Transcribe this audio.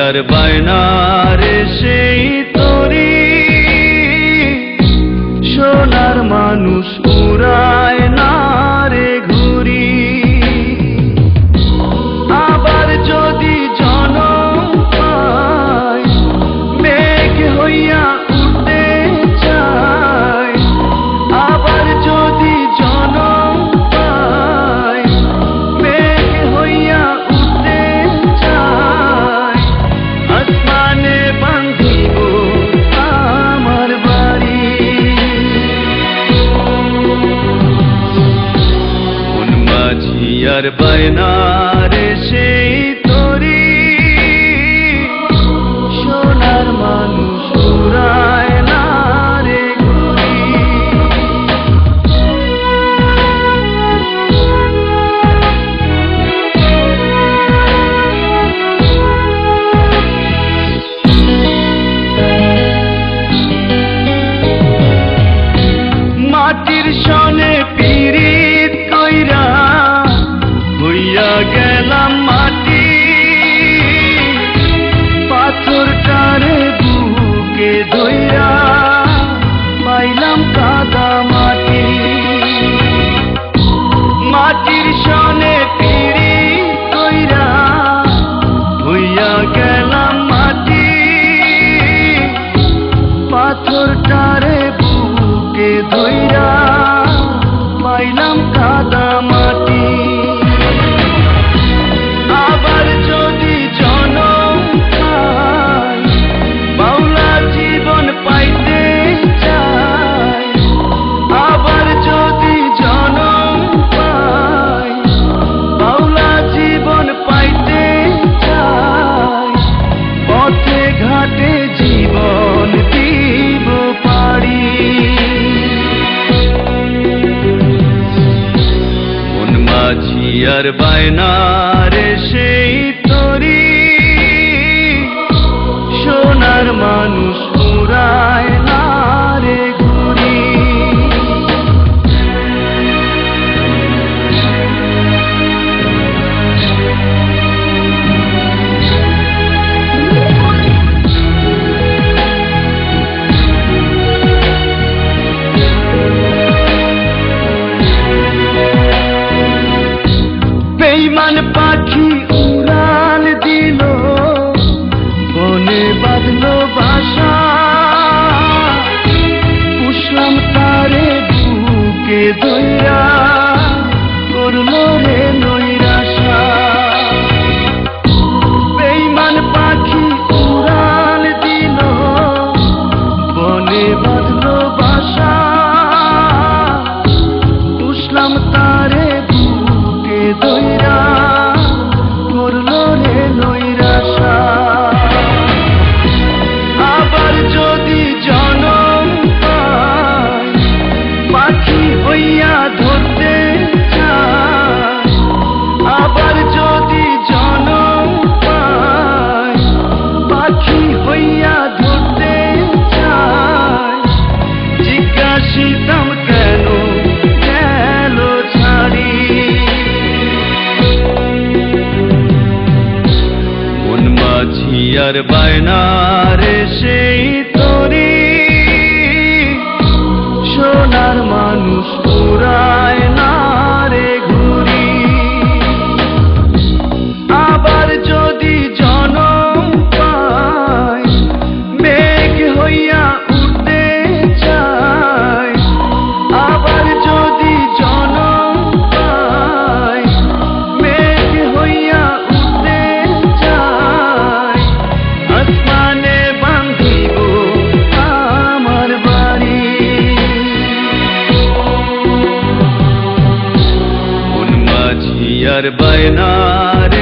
আর বায়না রে সেই তরি সোনার মানুষ উড়ায় না রে ঘুরি। আবার যদি জনম পাই মেঘ হইয়া উঠতে চাই। আবার যদি জনম পাই মেঘ হইয়া উঠতে চাই। আসমানে বাঁধিব আমার বাড়ি। মন মাঝি আর বায়না রে সেই তরি সোনার মানুষ উড়ায় না রে ঘুরি। মাটির সনে পিরিত কইরা হইয়া গেলাম মাটি। পাথরটারে বুকে ধইরা পাইলাম কাদা মাটি। মাটির সনে পিরিত কইরা হইয়া গেলাম মাটি। পাথরটারে বুকে ধইরা পাইলাম কাদা মাটি। আবার যদি জনম পাই বাউলা জীবন পাইতে চাই। আবার যদি জনম পাই বাউলা জীবন পাইতে চাই। পথে ঘাটে জীবন দিব পারি। মন মাঝি আর বায়না রে সেই তরি সোনার মানুষ উড়ায় না রে ঘুরি। বেঈমান পাখি উড়াল দিল বনে বাঁধলো বাসা। পুষলাম তারে বুকে ধইরা করলো রে নৈরাশা। বেঈমান পাখি উড়াল দিল বনে বাঁধলো বাসা। পুষলাম তারে বুকে ধইরা করলো রে নৈরাশা। আবার যদি জনম পাই পাখি হইয়া ধরতে চাই। আবার যদি জনম পাই পাখি হইয়া ধরতে চাই। জিজ্ঞাসিতাম কেন গেল ছাড়ি। মন মাঝি আর বায়না রে সেই তরি সোনার মানুষ উড়ায় না রে ঘুরি। আবার যদি জনম পাই মেঘ হইয়া উঠতে চাই। আবার যদি জনম পাই মেঘ হইয়া উঠতে চাই। আসমানে বাঁধিব আমার বাড়ি। মন মাঝি আর বায়না রে